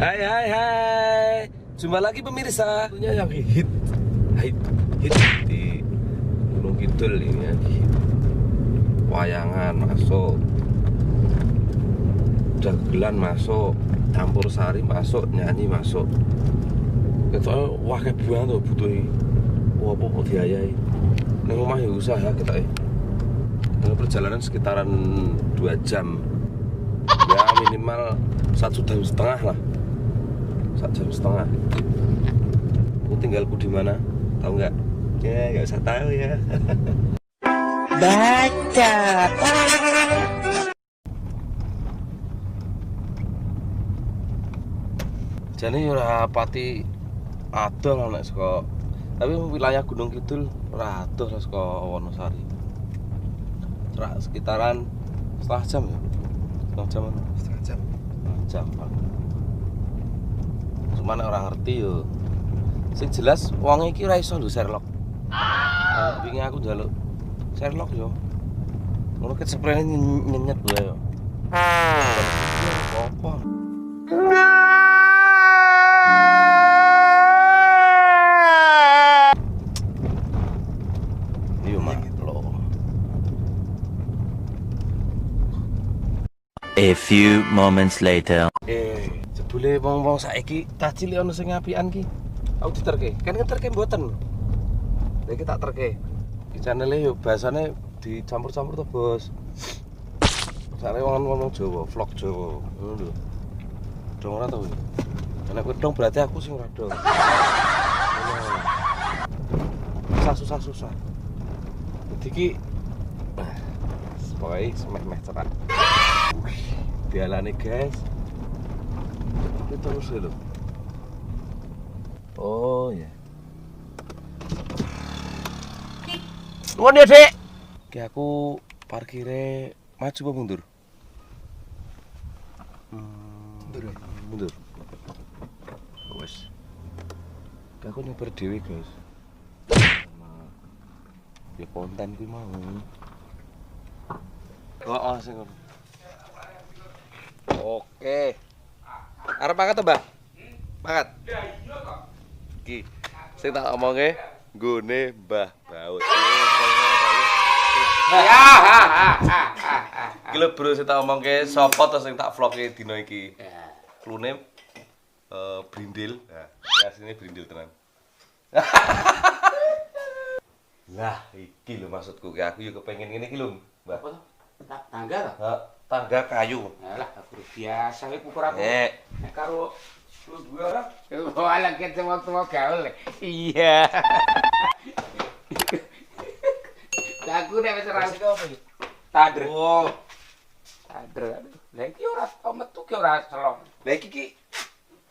Hai hai hai. Jumpa lagi pemirsa. Tentunya yang hit di Gunung Kidul ini ya. Wayangan masuk, dagelan masuk, campur sari masuk, nyanyi masuk. Kita wah kebuan tuh butuh apa diayai. Neng rumah ya usaha kita perjalanan sekitaran 2 jam. Ya minimal 1,5 jam lah. 1,5 jam. Aku tinggalku di mana? Tahu nggak? Ya nggak usah tahu ya. Baca. Jadi ora pati adol nek saka. Tapi wilayah Gunung Kidul ora adoh saka Wonosari. Sekitaran setengah jam ya. Setengah jam. Cuman orang ngerti yo. Sing jelas wong iki ora iso lho Sherlock. Wingi aku njaluk Sherlock yo. Ngono ket sprene nyenyet wae yo. Apa? Iya maklo. A few moments later. Jebule wong-wong saiki tas cilik ono sing apian ki. Aku diterke. Kan ngeterke mboten. Lah iki tak terke. Di channel yo bahasane dicampur-campur to, Bos. Soale wong Jawa, vlog Jawa. Ngono lho. Dong ora tau. Nek kowe dong berarti aku sing ora dong. Susah. Dadi ki pokoke semeh-meh cerak. Dialane guys. Ini terus ya loh. Oh ya. Nuwun ya, Dik. Ki aku parkire maju apa mundur? Mundur. Wes. Ki aku nyoba dhewe, guys. Ya konten kuwi mau. Oh, sing ngono. Oke. Arep makan to, Mbah? Makan. Ya iya kok. Iki sing tak omonge nggone Mbah Baut. Ya. Iki lho bro sing tak omongke sapa to sing tak vloge dina iki. Klune brindil. Nah, asline brindil tenan. Lah, iki lho maksudku ki aku yo kepengin ngene iki lho, Mbah. Apa to? Tangga to? Heeh, tangga kayu. Alah, aku biasa iki ukur aku. Nek karo lu dua ora? Oh, ala ketemu gaul. Iya. Aku nek wis ora apa iki? Tadr. Oh. Tadr. Lah iki ora tau metu ki ora selong. Lah iki ki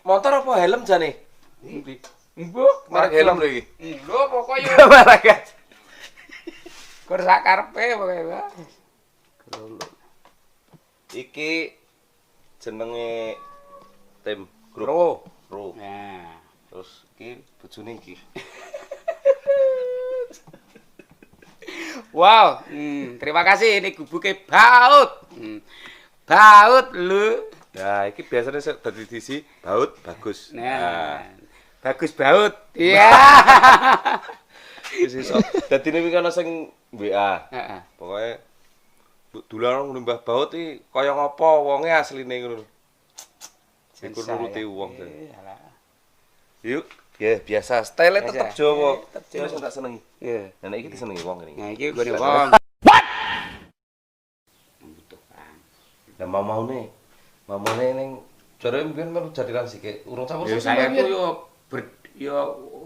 motor apa helm jane? Ndi? Mbok, merek helm lho iki. Lho pokoke yo maragat. Kur sak karepe pokoke. Iki jenenge tim grup Ro. Nah, terus iki bojone iki. Wow, terima kasih ini gubuke Baut. Baut lho. Nah, iki biasanya dadi disi Baut bagus. Nah, bagus Baut. Iya. Wis iso. Dadine iki ana sing WA. Heeh. Pokoke dulang Mbah Baut iki kaya ngapa wonge asline ngono. Iku nuruti wong. Yuk, ya biasa style tetep Jawa. Tetep Jawa tak senengi. Iya. Nah iki disenengi wong ngene. Nah iki gone wong. What? Membutuhkan. Lah maune ning jare mbiyen melu jadilan sik urung campur. Ya saya itu yo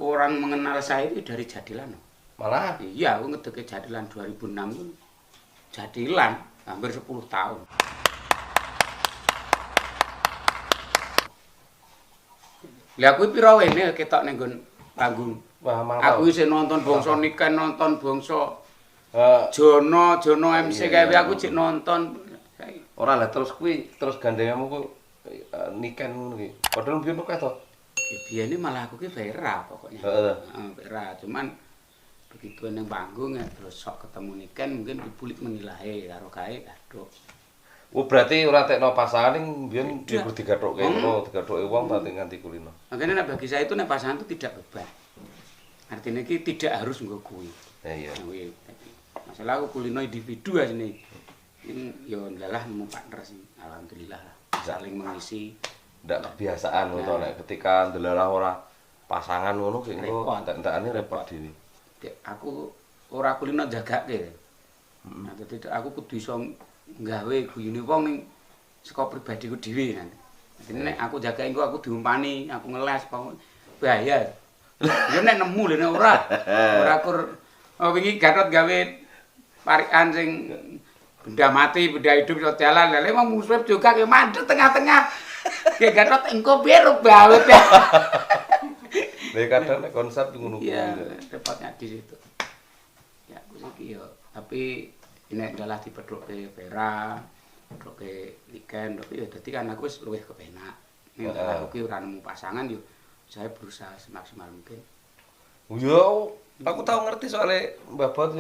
orang mengenal saya itu dari Jadilan. Malah iya, aku ngedeke Jadilan 2006 itu. Jadilan hampir 10 tahun. Lah aku pira wene ketok ning nggon panggung. Wah, aku isih nonton bangsa Niken, nonton bangsa Jono MC kae aku cek nonton. Ora lah terus kuwi terus gandenganmu ku Niken ngono ki. Padahal mbiyen kok to. Biyen malah aku ki Vera pokoknya. Heeh. Vera, cuman begitu nang panggung ya terus sok ketemu Niken mungkin publik menilai karo kae aduh. Oh berarti ora tekno pasangan ning mbiyen kudu digathukke ngono, digathukke wong ta nganti kulino. Makanya bagi saya itu nek pasangan itu tidak beban. Artinya iki tidak harus nggo kuwi. Iya. Masalah aku kulino individu aja nih. Ini yo ndalah nemu partner sih. Alhamdulillah lah. Saling mengisi. Ndak kebiasaan ngono nek ketika ndelalah ora pasangan ngono ki engko entek-entekane repot dhewe. Aku ora kulino jagake. Nah, dadi aku kudu iso nggawe guyune wong ning saka pribadiku dhewe nanti. Dadi nek aku jaga engko aku diumpani, aku ngeles bahaya. Ya nek nemu lho nek ora. Ora kur wingi Gatot gawe parikan sing benda mati, benda hidup iso jalan. Lah emang musuh juga ke mandek tengah-tengah. Ki Gatot engko piye baut ya. Nek kadang nek konsep ngono kuwi. Iya, repotnya di situ. Ya aku sih yo, tapi ini adalah dipedhoke Vera, pedhoke weekend, tapi ya dadi kan aku wis luwih kepenak. Nek aku ki ora nemu pasangan yo saya berusaha semaksimal mungkin. Yo, aku tahu ngerti soalnya Mbah Bot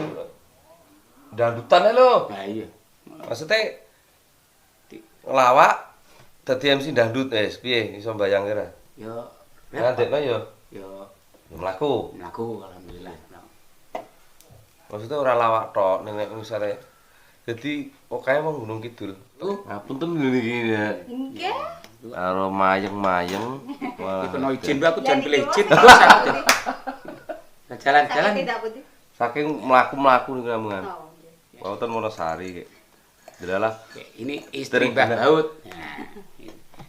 dangdutan lho. Nah iya. Maksudnya ngelawak dadi MC dangdut piye iso mbayang kira? Yo ngandekno yo. Yo Mlaku alhamdulillah. Maksudnya ora lawak tok nek misale dadi pokoke wong Gunung Kidul. Ngapunten niki ya. Nggih. Karo mayeng-mayeng. Iki kena izin aku jan pelejit. Jalan-jalan. Tidak putih. Saking mlaku-mlaku niku lamungan. Oh, nggih. Wonten Wonosari kek. Delalah. Ini istri Mbah Baut. Nah,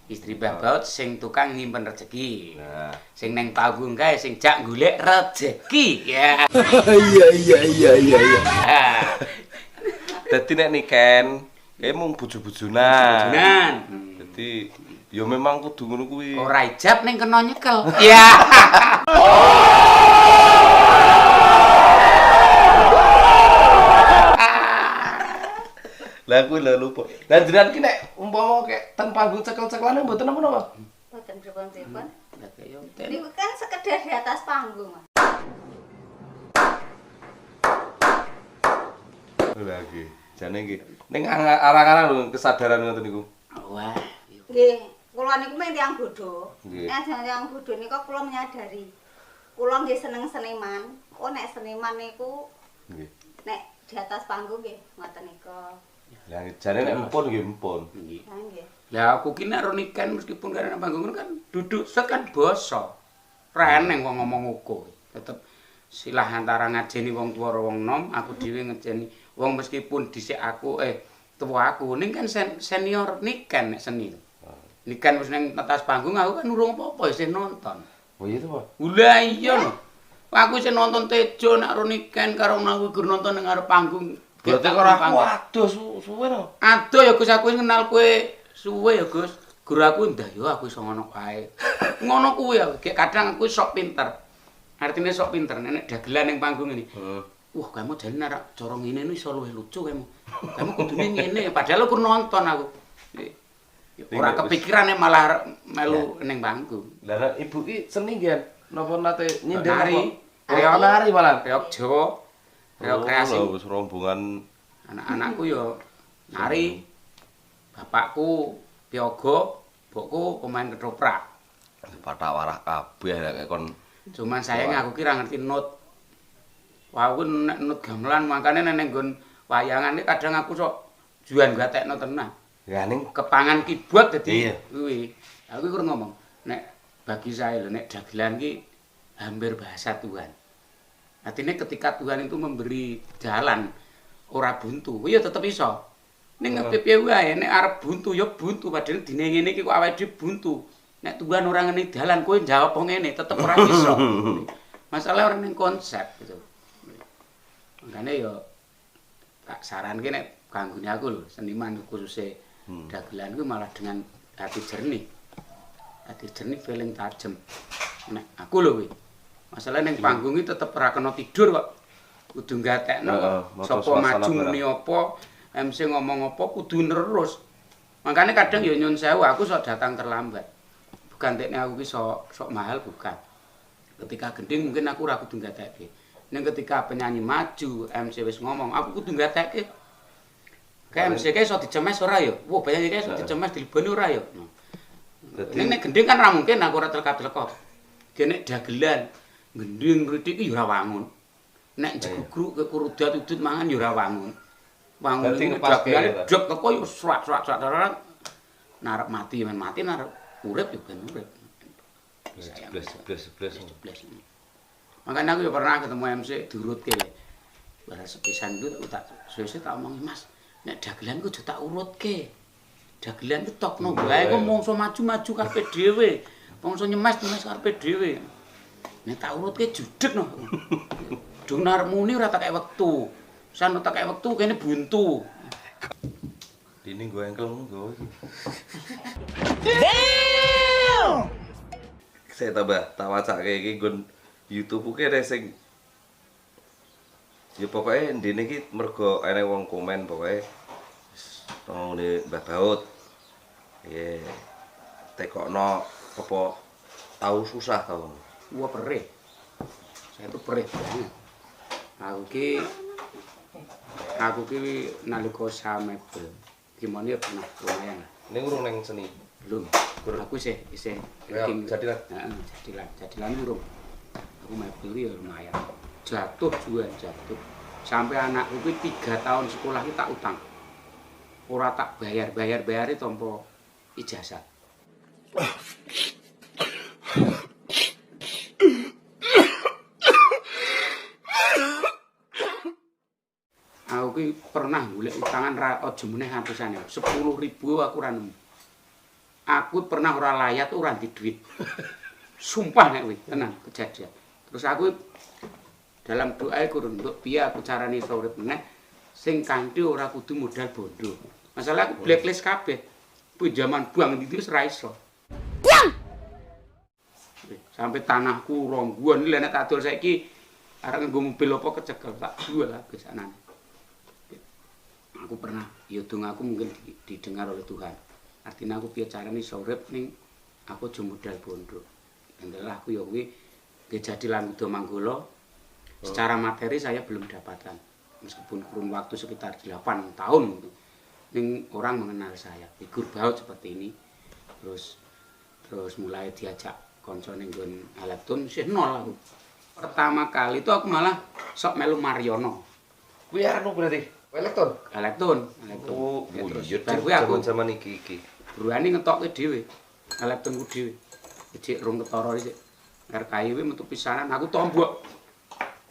istri Mbah Baut sing tukang nyimpen rezeki. Nah, Sing neng panggung kae sing jak golek rezeki. Ya. iya. Dadi nek niken kae mung bojo-bojonan. Bojonan. Dadi ya memang kudu ngono kuwi. Ora ijab ning kena nyekel. Iya. Lah kuwi lho lupa. Lah jenengan ki nek umpama kek ten panggung cekel-cekelane mboten napa-napa? Boten pripun-pripun. Lah kaya Niku kan sekedar di atas panggung, Mas. Lagi. Jane nggih. Ning arang-arang lho kesadaran ngoten niku. wah. Nggih, kula niku mung tiyang bodho. Nggih. Nek tiyang bodho niku kula menyadari. Kula nggih seneng seniman. Oh nek seniman niku Nggih. nek di atas panggung nggih ngoten niku. Lah jane nek empun nggih empun. Ha nggih. Lah aku ki nek ronikan meskipun karena panggung kan duduk set kan basa. Ra eneng wong ngomong uko. Tetep silah antara ngajeni wong tuwa karo wong nom, aku dhewe ngajeni wong meskipun dhisik aku tuwa aku ning kan senior nikan nek seni. Nikan wis ning atas panggung aku kan urung apa-apa isih nonton. Oh iya to, Pak. Lah iya lho. Aku isih nonton Tejo nek ronikan karo aku gur nonton ning ngarep panggung. Berarti karo aku aduh suwe to. Aduh ya Gus aku kenal kowe suwe ya Gus. Guru aku ndah yo aku iso ngono kae. Ngono kuwi ya, kadang aku sok pinter. Artinya sok pinter nek dagelan ning panggung ini. Wah, kamu jane nek cara ngene iso luwih lucu kamu. Kamu kudune ngene padahal aku nonton aku. Ora kepikiran malah melu ning panggung. Lah nek ibu ki seni nggih napa nate nyindir Nari. Reok nari malah. Reok Jawa. Reok kreasi. Wis rombongan Anak-anakku yo nari. Bapakku Piyogo, mbokku pemain ketoprak. pathak warah kabeh nek kon. Cuman saya aku kira ngerti not. Wah, aku nek not gamelan makane nek nggon wayangan iki kadang aku sok juan gatekno tenan. Ya ning Kepangan keyboard dadi Iya. kuwi. Aku kur ngomong, nek bagi saya lho nek dagelan ki hampir bahasa Tuhan. Artinya ketika Tuhan itu memberi jalan ora buntu, ya tetep iso. Ning piye wae nek arep buntu ya buntu padahal dine ngene iki kok awake dhewe buntu. Nek Tuhan ora ngene dalan kowe jawab ngene tetep ora iso. Masalah orang ning konsep gitu. Makane ya tak saranke nek kanggone aku lho seniman khususnya dagelan kuwi malah dengan hati jernih. Hati jernih feeling tajem. Nek aku lho kuwi. Masalah ning panggung iki tetep ora kena tidur kok. Kudu gatekno sapa maju muni apa, MC ngomong apa kudu terus. Makanya kadang ya nyun sewu aku sok datang terlambat. Bukan tekne aku ki sok mahal bukan. Ketika gending mungkin aku ora kudu gatekke. Ning ketika penyanyi maju, MC wis ngomong, aku kudu gatekke. Kayak MC kayak iso dicemes ora ya? Wah, bayangke kayak iso dicemes dileboni ora ya? Nek gending kan ra mungkin aku ora telkap-telkop. Nek dagelan gending ngritik iki ya ora wangun. Nek jegugruk kekurudat udut mangan ya ora wangun. Wangun iki dagelan jog teko ya srak narep mati men mati narep urip ya ben urip. Blas. Makanya aku ya pernah ketemu MC diurutke. Barang sepisan itu tak suwe-suwe tak omongi, Mas, nek dagelan ku aja tak urutke. Dagelan ku tokno wae ku mongso maju-maju karepe dhewe. Mongso nyemes karepe dhewe. Nek tak urutke judeg no. Dung narep muni ora tak kek wektu. San tak kek wektu kene buntu. Dini gue engkel nggo iki. Saya tambah tak wacake iki nggon YouTube ku kene sing ya pokoknya ndene iki mergo ana wong komen pokoknya ngene Mbah Baut. Iya. Tekokno apa tahu susah tau. Wah perih. Saya tuh perih. Aku ki nalika samebel. Gimana ya pernah lumayan. Ning urung nang seni. Belum. Aku isih jadilan. Heeh, jadilan urung. Aku mebel ya lumayan. Jatuh. Sampai anakku ki 3 tahun sekolah ki tak utang. Ora tak bayari tanpa ijazah. Aku ki pernah golek utangan aja meneh atusan ya. 10.000 aku ora nemu. Aku pernah ora layat ora di duit. Sumpah nek kuwi, tenan kejadian. Terus aku dalam doa iku nduk piye aku carane iso urip meneh sing kanthi ora kudu modal bondo. Masalah aku blacklist kabeh. Pinjaman bank itu wis ra iso. Sampai tanahku rongguan lha nek tak dol saiki arek nggo mobil apa kecekel tak jual habis anane. Aku pernah ya dongaku mungkin didengar oleh Tuhan. Artinya aku piye carane iso urip ning aku aja modal bondo. Adalah aku ya kuwi jadi Langgudo Manggolo. Secara materi saya belum dapatkan. Meskipun kurun waktu sekitar 8 tahun gitu. Ning orang mengenal saya. Figur baut seperti ini. Terus mulai diajak konco ning nggon Elepton sih nol aku. Pertama kali itu aku malah sok melu Mariono. Kuwi anu berarti Elepton. Oh, iya baru kuwi aku zaman iki. Bruani ngetokke dhewe. Eleptonku dhewe. Cek rong ketara iki. RKI kuwi metu pisanan aku tombok.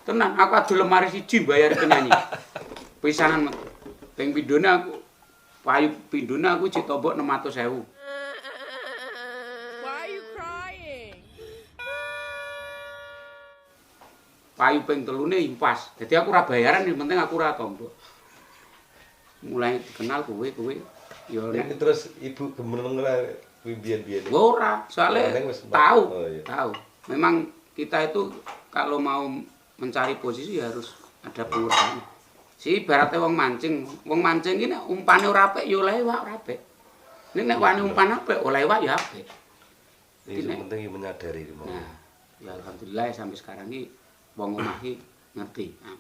Tenan, aku adu lemari siji bayar penyanyi. Pisanan metu. Ping pindhone aku payu pindhone aku ditombok 600.000. Why are you crying? Payu ping telune impas. Jadi aku ora bayaran, yang penting aku ora tombok. Mulai dikenal kowe ya nek Terus ibu gemeneng kuwi biyen-biyen. ora, soalnya tahu. Oh, iya. Tahu. Memang kita itu kalau mau mencari posisi harus ada pengorbanan. Si ibaratnya wong mancing iki nek umpane ora apik ya oleh wak ora apik. Nek wani umpan apik oleh wak ya apik. Ini penting menyadari mau. Nah, ya alhamdulillah sampai sekarang iki wong omah iki ngerti. Nah.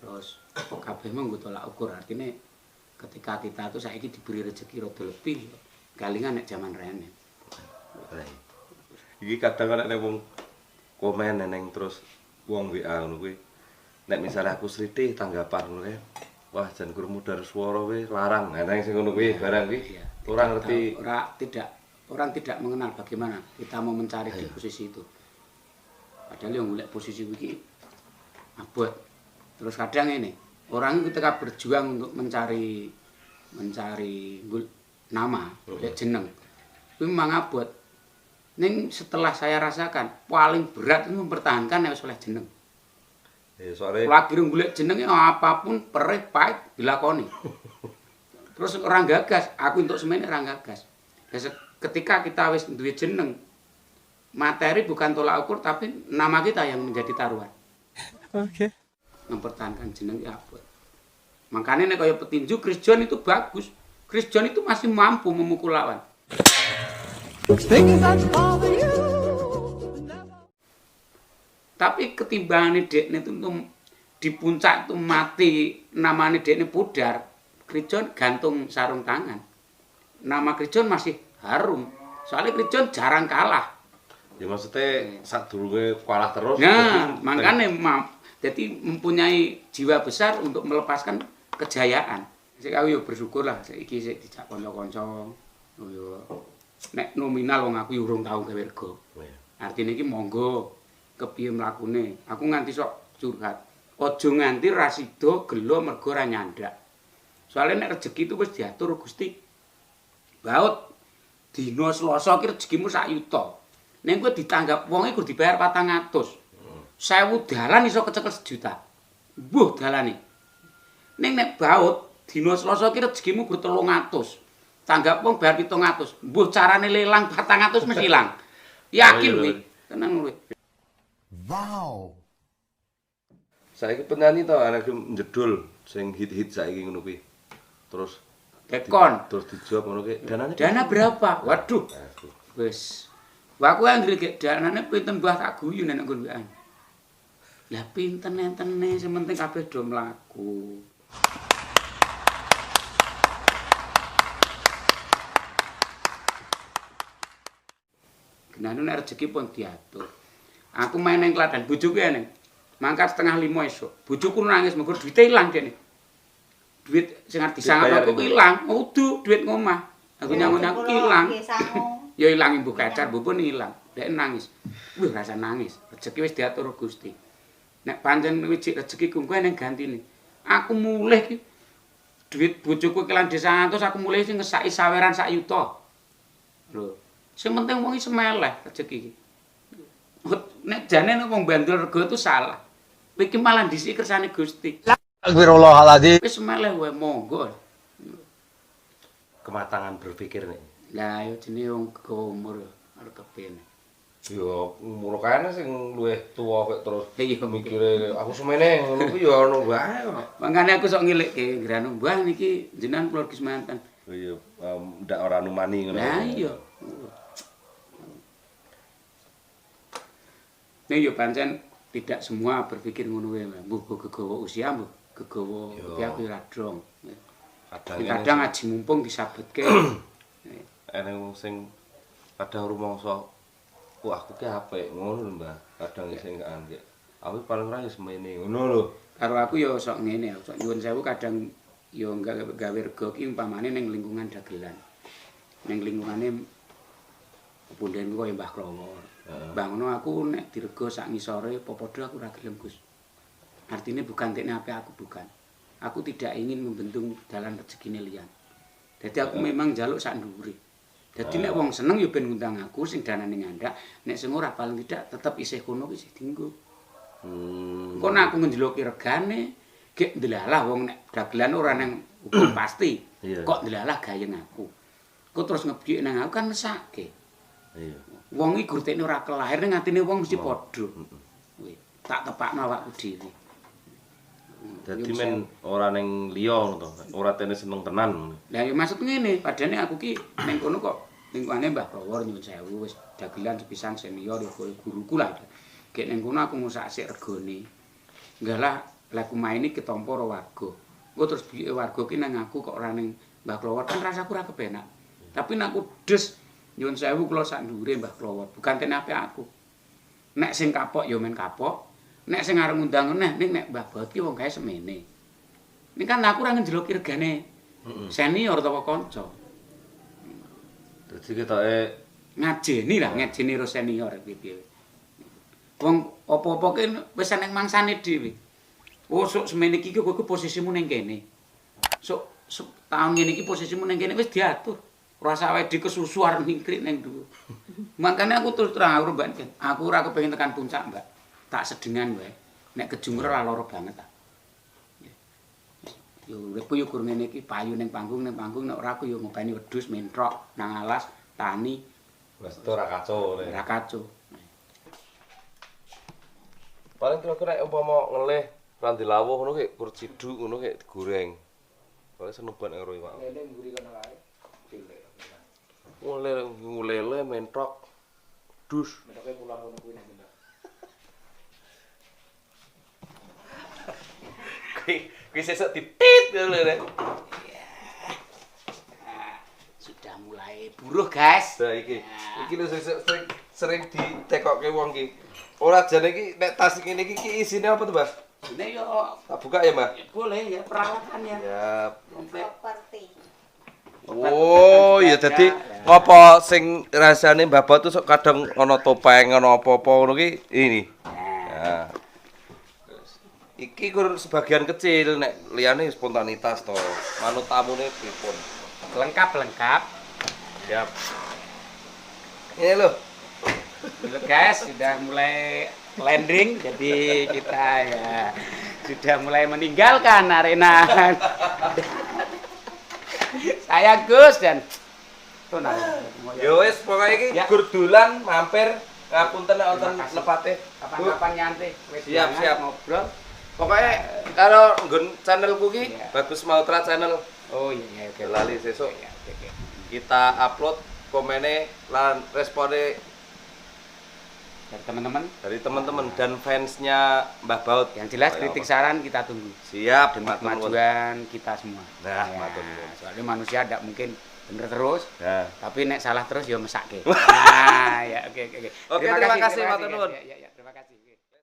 Terus kabeh mung tolak ukur artinya ketika kita tuh saiki diberi rezeki rada lebih galingan nek zaman rene. Iki kadang ana wong komen neng terus wong WA ngono kuwi. Nek misalnya aku sritih tanggapan ngono kae. Wah, jan krungu dar swara kuwi larang. Nah, nang sing ngono kuwi barang kuwi ora ngerti. Orang tidak mengenal bagaimana kita mau mencari di posisi itu. Padahal yang golek posisi iki abot. Terus kadang ini orang ketika berjuang untuk mencari nama, jeneng. Kuwi memang abot. Ning setelah saya rasakan paling berat itu mempertahankan nek wis oleh jeneng. Ya soalnya Lagi golek jeneng apapun perih pahit dilakoni. Terus orang gagas, aku untuk semene orang gagas. Ketika kita wis duwe jeneng, materi bukan tolak ukur tapi nama kita yang menjadi taruhan. Oke. Mempertahankan jeneng ya abot. Makanya nek kaya petinju Chris John itu bagus. Chris John itu masih mampu memukul lawan. Tapi ketimbangane dekne itu di puncak itu mati namanya dekne pudar, Krijon gantung sarung tangan. Nama Krijon masih harum. Soalnya Krijon jarang kalah. Ya maksudnya sadurunge kalah terus. Nah, makanya jadi mempunyai jiwa besar untuk melepaskan kejayaan. Sik aku yo bersyukur lah saiki sik dijak kanca-kanca. Yo nek nominal wong aku yo urung tau gawe rego. Artine iki monggo kepiye mlakune. Aku nganti sok curhat. Aja nganti ra sida gelo mergo ra nyandak. Soalnya nek rezeki itu wis diatur Gusti. Baut dina Selasa ki rezekimu sak yuta. Ning kowe ditanggap wonge kudu dibayar 400. 1000 dalan iso kecekel 1 juta. Mbuh dalane. Ning nek baut dina Selasa ki rezekimu kudu 300. Tanggap wong bayar 700. Mbuh carane lelang 400 mesti ilang. Yakin kuwi. Tenang kuwi. Wow. Saiki penyanyi to arek njedul sing hit-hit saiki ngono kuwi. Terus Tekon. terus dijawab ngono kuwi. Danane Dana berapa? Waduh. Wis. Wah aku anggere gek danane pinten mbah tak guyu nek nggon wean. Lah pinten entene sing penting kabeh do mlaku. Genane nek rezeki pun diatur. Aku main ning Klaten bojoku ya ning. Mangkat 4:30 esuk. Bojoku nangis mergo duwite ilang kene. Duit sing arep disangat aku ilang. Udu duit ngomah. Aku nyangun aku ilang. Ya ilang ibu kacar, bu pun ilang. Dek nangis. Wih rasa nangis. Rezeki wis diatur Gusti. Nek pancen wis rezeki ku kowe ning gantine. Aku mulih ki. Duit bojoku kelan 200 aku mulih sing ngesaki saweran 1 yuta. Lho, sing penting wong iki semeleh rezeki iki. Nek jane nek wong bandul rego itu salah. Iki malah dhisik kersane Gusti. Astagfirullahaladzim. Wis semeleh wae monggo. kematangan berpikir nih. Lah yo jenenge wong umur arep kepene. Yo umur kene sing luwih tuwa kok terus Iya, mikire aku semene ngono kuwi yo ono wae kok. Mangane aku sok ngilikke granu mbah niki jenengan keluarga semanten. Iya, ndak ora numani ngono. Lah iya. Nek yo pancen tidak semua berpikir ngono wae, mbuh gegawa usia, mbuh gegawa piye ora dong. Kadang aji mumpung disabetke. Eneng sing kadang rumangsa wah aku ki apik ngono lho, Mbah. Kadang sing gak anggek. Aku paling ora ya semene ngono lho. Karo aku yo sok ngene, sok nyuwun sewu kadang yo gawe rego ki umpamane ning lingkungan dagelan. Ning lingkungane pundhenku koyo Mbah Klowor. Mbah ngono aku nek dirego sak ngisore popodo aku ora gelem, Gus. Artinya bukan tekne apa aku bukan. Aku tidak ingin membentung dalan rezekine liyan. Dadi aku memang njaluk sak ndhuwure. Dadi nek wong seneng ya ben ngundang aku sing danane ngandhak, nek sing ora paling tidak tetep isih kono isih dienggo. Engko nek aku ngendeloki regane, gek ndelalah wong nek dagelan ora nang hukum pasti. Kok ndelalah gayeng aku. Kok terus ngebiyek nang aku kan mesake. Iya. Wong iki gurtekne ora kelahir ning atine wong mesti padha. Kuwi tak tepakno awakku dhewe. Dadi men ora ning liya ngono to. Ora tene seneng tenan. Lah ya maksud ngene, padane aku ki ning kono kok lingkungane Mbah Klowor nyuwun sewu wis dagelan sepisan senior ya guruku lah. Gek ning kono aku ngusak sik regane. Enggalah laku maini ketampa karo warga. Engko terus biyeke warga ki nang aku kok ora ning Mbah Klowor kan rasaku ora kepenak. Tapi nek aku des nyuwun sewu kula sak ndhuwure Mbah Klowor, bukan ten ape aku. Nek sing kapok ya men kapok, nek sing arep ngundang neh ning nek Mbah Baut ki wong kae semene. Ning kan aku ora ngendeloki regane senior utawa kanca. Dadi ketoke Ngajeni lah, ngajeni ro senior piye. Wong apa-apa ki wis ning mangsane dhewe. Oh, sok semene iki kowe posisimu ning kene. Sok taun ngene iki posisimu ning kene wis diatur. Rasa wae dikesusu arep ningkrik ning dhuwur. Makane aku terus terang aku Mbak, aku ora kepengin tekan puncak, Mbak. Tak sedengan wae. Nek kejungkur ora lara banget ta. Yo uripku yo gur ngene iki payu ning panggung nek ora aku yo ngopeni wedhus mentrok nang alas tani. wis ora kacau Ora kacau. Paling kira-kira umpama ngelih randi lawuh ngono ki kur ciduk ngono ki digoreng. Paling seneban karo iwak. Ngene mburi kono wae. Ngulele mentrok dus. Mentoke pulang kono kuwi nang Kuwi sesuk ditit ngono lho. sudah mulai buruh, guys. Nah iki lho sering ditekokke wong iki. Ora jane iki nek tas ngene iki isine apa tuh, Mbah? Ini yo Tak buka ya, Mbah? boleh ya peralatannya. Ya. Properti. Oh, ya jadi ngopo sing rasane mbabot tuh sok kadang ana topeng, ana apa-apa ngono ki ini. Ya. Iki kur sebagian kecil nek liyane spontanitas to. Manut tamune pripun. Lengkap. Siap. Ini lho. Dulu guys, sudah mulai landing, jadi kita ya sudah mulai meninggalkan arena. Saya Gus dan Tuna. Yo wis pokoke iki Ya. gur dolan mampir ngapunten nek wonten Terima kasih. nepate. Kapan-kapan nyantai, wis Siap, jangan siap. ngobrol. Pokoknya kalau nggon channelku ki Iya. Bagus Mautra channel Oh iya, oke. lali sesuk Iya, oke. kita upload komene lan respone Dari teman-teman, dari teman-teman dan fansnya Mbah Baut. yang jelas Kayak kritik apa? saran kita tunggu. Siap, Demi matur nuwun. kemajuan kita semua. Nah, Ya, matur nuwun. soalnya manusia tidak mungkin bener terus, Nah. tapi nek salah terus ya mesake. Nah, ya oke. Oke, terima kasih, matur guys. nuwun. Ya, terima kasih.